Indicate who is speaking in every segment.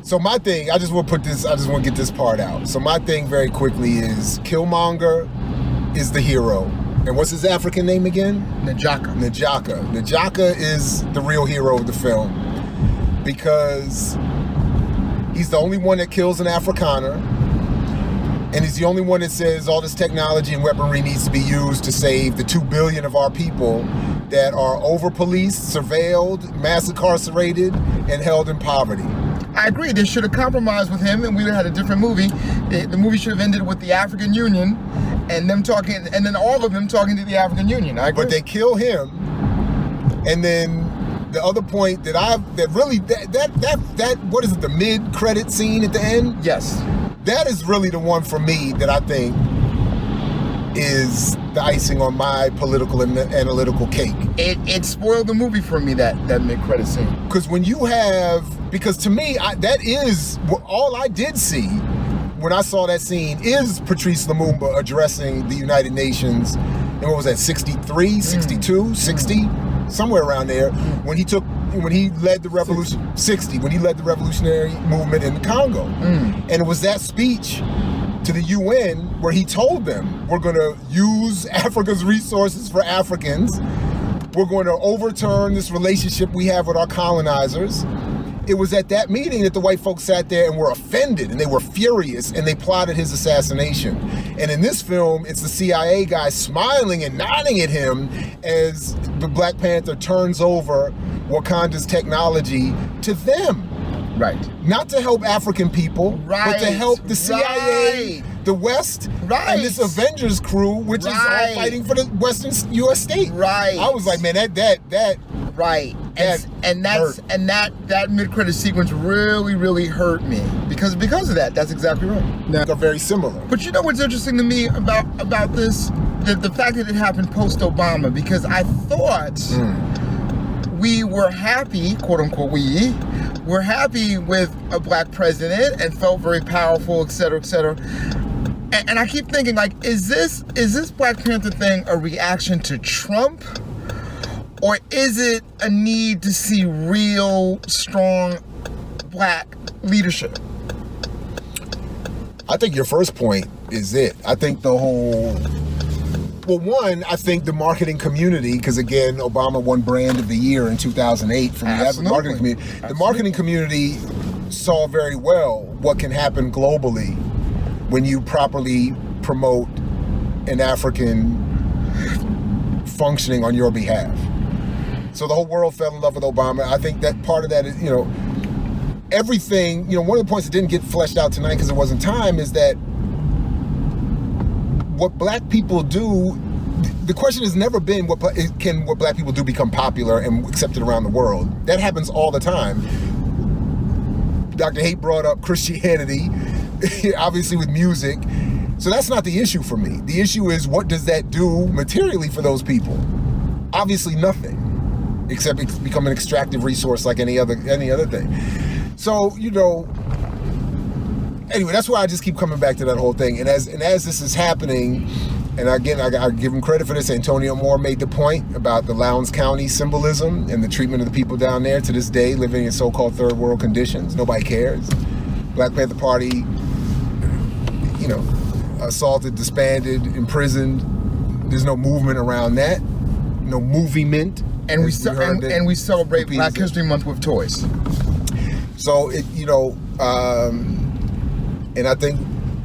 Speaker 1: So my thing, I just want to get this part out. So my thing very quickly is Killmonger is the hero. And what's his African name again?
Speaker 2: N'Jaka.
Speaker 1: N'Jaka is the real hero of the film because he's the only one that kills an Afrikaner, and he's the only one that says all this technology and weaponry needs to be used to save the 2 billion of our people that are over-policed, surveilled, mass incarcerated, and held in poverty.
Speaker 2: I agree. They should have compromised with him, and we would have had a different movie. The movie should have ended with the African Union, and them talking, and then all of them talking to the African Union. I agree.
Speaker 1: But they kill him, and then the other point that what is it? The mid-credit scene at the end.
Speaker 2: Yes,
Speaker 1: that is really the one for me that I think is the icing on my political and analytical cake.
Speaker 2: It spoiled the movie for me, that mid-credit scene.
Speaker 1: Because when you have, because to me, that is all I did see when I saw that scene is Patrice Lumumba addressing the United Nations. And what was that, 63, 62, 60? Somewhere around there, when he led the revolution, 60, when he led the revolutionary movement in the Congo. And it was that speech to the UN where he told them, we're going to use Africa's resources for Africans. We're going to overturn this relationship we have with our colonizers. It was at that meeting that the white folks sat there and were offended, and they were furious, and they plotted his assassination. And in this film, it's the CIA guy smiling and nodding at him as the Black Panther turns over Wakanda's technology to them.
Speaker 2: Right.
Speaker 1: Not to help African people, but to help the CIA, the West, and this Avengers crew, which is all fighting for the Western U.S. state.
Speaker 2: Right.
Speaker 1: I was like, man, that
Speaker 2: right. And that mid-credit sequence really hurt me because of that. That's exactly right.
Speaker 1: They're very similar.
Speaker 2: But you know what's interesting to me about this? The fact that it happened post-Obama, because I thought we were happy, quote unquote, we're happy with a black president and felt very powerful, et cetera, et cetera. And I keep thinking, like, is this Black Panther thing a reaction to Trump? Or is it a need to see real, strong black leadership?
Speaker 1: I think your first point is it. I think I think the marketing community, because again, Obama won Brand of the Year in 2008 from the marketing community. The marketing community saw very well what can happen globally when you properly promote an African functioning on your behalf. So the whole world fell in love with Obama. I think that part of that is, everything, one of the points that didn't get fleshed out tonight because there wasn't time is that what black people do, the question has never been what black people do become popular and accepted around the world. That happens all the time. Dr. Haight brought up Christianity, obviously with music. So that's not the issue for me. The issue is, what does that do materially for those people? Obviously nothing, except it's become an extractive resource like any other thing. So, anyway, that's why I just keep coming back to that whole thing. And as this is happening, and again, I give him credit for this, Antonio Moore made the point about the Lowndes County symbolism and the treatment of the people down there to this day living in so-called third world conditions. Nobody cares. Black Panther Party, assaulted, disbanded, imprisoned. There's no movement around that. No movement.
Speaker 2: And we celebrate Black History Month with toys.
Speaker 1: So and I think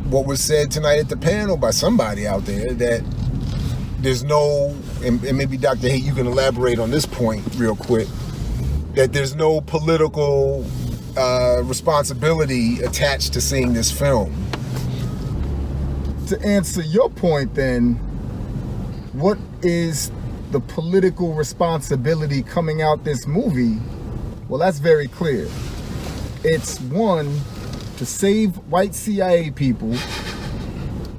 Speaker 1: what was said tonight at the panel by somebody out there, that there's no, and maybe Dr. Haight, you can elaborate on this point real quick, that there's no political responsibility attached to seeing this film.
Speaker 3: To answer your point then, what is the political responsibility coming out this movie? Well, that's very clear. It's one, to save white CIA people.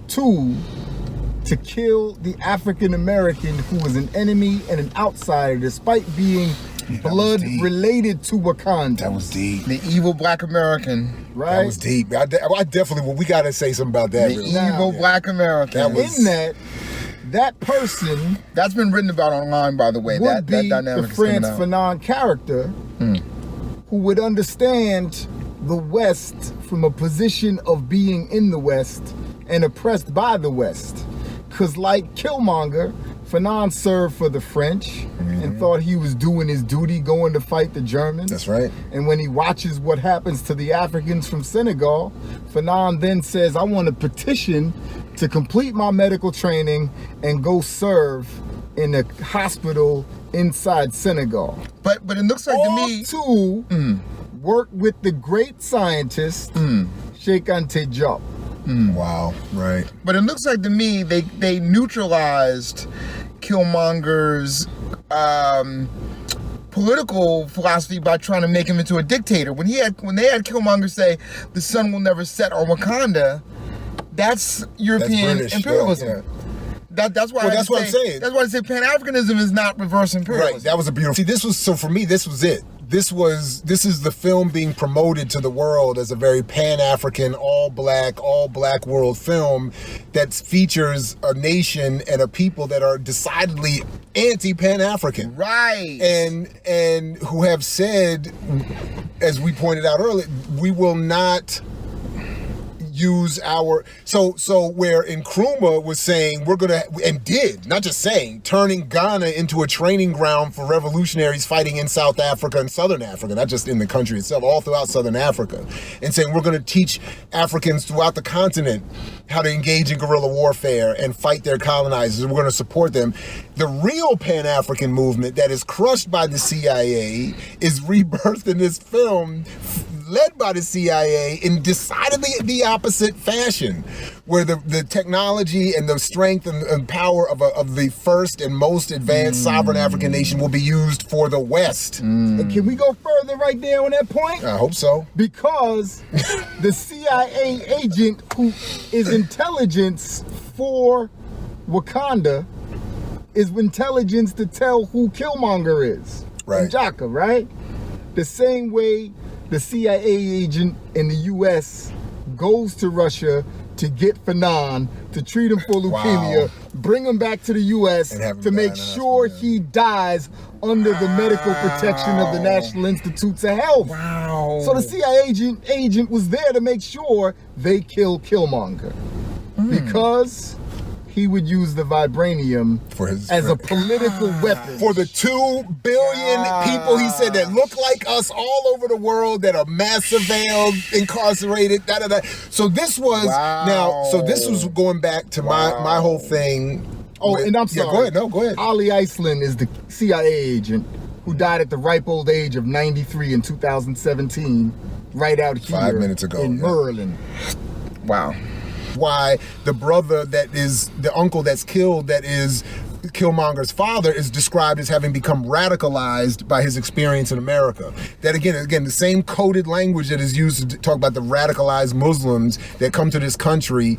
Speaker 3: Two, to kill the African American who was an enemy and an outsider despite being blood related to Wakanda.
Speaker 1: That was deep.
Speaker 2: The evil Black American.
Speaker 1: Right? That was deep. I definitely, we got to say something about that.
Speaker 2: The evil Black American.
Speaker 3: That person...
Speaker 2: That's been written about online, by the way.
Speaker 3: Would
Speaker 2: that
Speaker 3: be
Speaker 2: dynamic
Speaker 3: the Frantz Fanon character who would understand the West from a position of being in the West and oppressed by the West. Because like Killmonger, Fanon served for the French and thought he was doing his duty going to fight the Germans.
Speaker 1: That's right.
Speaker 3: And when he watches what happens to the Africans from Senegal, Fanon then says, I want to petition to complete my medical training and go serve in a hospital inside Senegal.
Speaker 2: But it looks like to me
Speaker 3: to work with the great scientist Cheikh Anta Diop.
Speaker 1: Wow, right.
Speaker 2: But it looks like to me they neutralized Killmonger's political philosophy by trying to make him into a dictator. When they had Killmonger say the sun will never set on Wakanda, that's European
Speaker 1: British,
Speaker 2: imperialism.
Speaker 1: yeah.
Speaker 2: That's why.
Speaker 1: Well, that's what I'm saying.
Speaker 2: That's why I say Pan-Africanism is not reverse imperialism.
Speaker 1: Right. That was a beautiful. See, for me, this was it. This is the film being promoted to the world as a very Pan-African, all black world film that features a nation and a people that are decidedly anti-Pan-African.
Speaker 2: Right.
Speaker 1: And who have said, as we pointed out earlier, we will not use our so where Nkrumah was saying we're gonna, and did, not just saying, turning Ghana into a training ground for revolutionaries fighting in South Africa and Southern Africa, not just in the country itself, all throughout Southern Africa, and saying we're gonna teach Africans throughout the continent how to engage in guerrilla warfare and fight their colonizers, and we're gonna support them. The real Pan-African movement that is crushed by the CIA is rebirthed in this film, led by the CIA in decidedly the opposite fashion, where the technology and the strength and power of the first and most advanced sovereign African nation will be used for the West.
Speaker 3: And can we go further right there on that point?
Speaker 1: I hope so.
Speaker 3: Because the CIA agent who is intelligence for Wakanda is intelligence to tell who Killmonger is.
Speaker 1: Right.
Speaker 3: N'Jaka, right? The same way the CIA agent in the US goes to Russia to get Fanon, to treat him for leukemia, bring him back to the US to make sure he dies under the medical protection of the National Institutes of Health.
Speaker 2: Wow.
Speaker 3: So the CIA agent was there to make sure they kill Killmonger. Because he would use the vibranium
Speaker 1: For his
Speaker 3: as a
Speaker 1: friend.
Speaker 3: political weapon.
Speaker 1: For the 2 billion people, he said, that look like us all over the world, that are mass surveilled, incarcerated, So this was this was going back to my whole thing.
Speaker 3: Oh, and I'm sorry.
Speaker 1: Yeah, go ahead. No, go ahead.
Speaker 3: Ali Iceland is the CIA agent who died at the ripe old age of 93 in 2017, right out here
Speaker 1: 5 minutes ago,
Speaker 3: in Maryland.
Speaker 2: Wow.
Speaker 1: Why the brother that is the uncle that's killed, that is Killmonger's father, is described as having become radicalized by his experience in America. That again, the same coded language that is used to talk about the radicalized Muslims that come to this country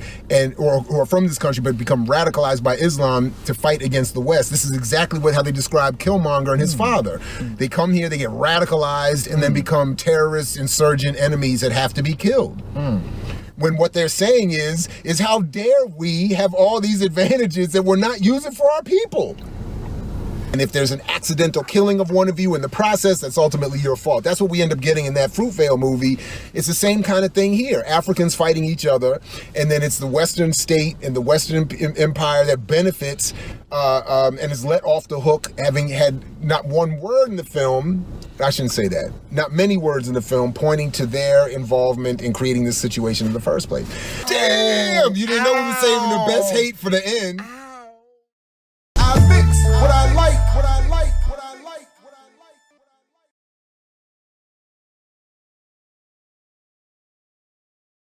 Speaker 1: or from this country but become radicalized by Islam to fight against the West. This is exactly how they describe Killmonger and his father. They come here, they get radicalized, and then become terrorist, insurgent enemies that have to be killed. When what they're saying is how dare we have all these advantages that we're not using for our people? And if there's an accidental killing of one of you in the process, that's ultimately your fault. That's what we end up getting in that Fruitvale movie. It's the same kind of thing here. Africans fighting each other, and then it's the Western state and the Western empire that benefits and is let off the hook, having had not one word in the film, I shouldn't say that, not many words in the film pointing to their involvement in creating this situation in the first place. Damn, you didn't know we were saving the best hate for the end. I mix what I like, what I like, what I like.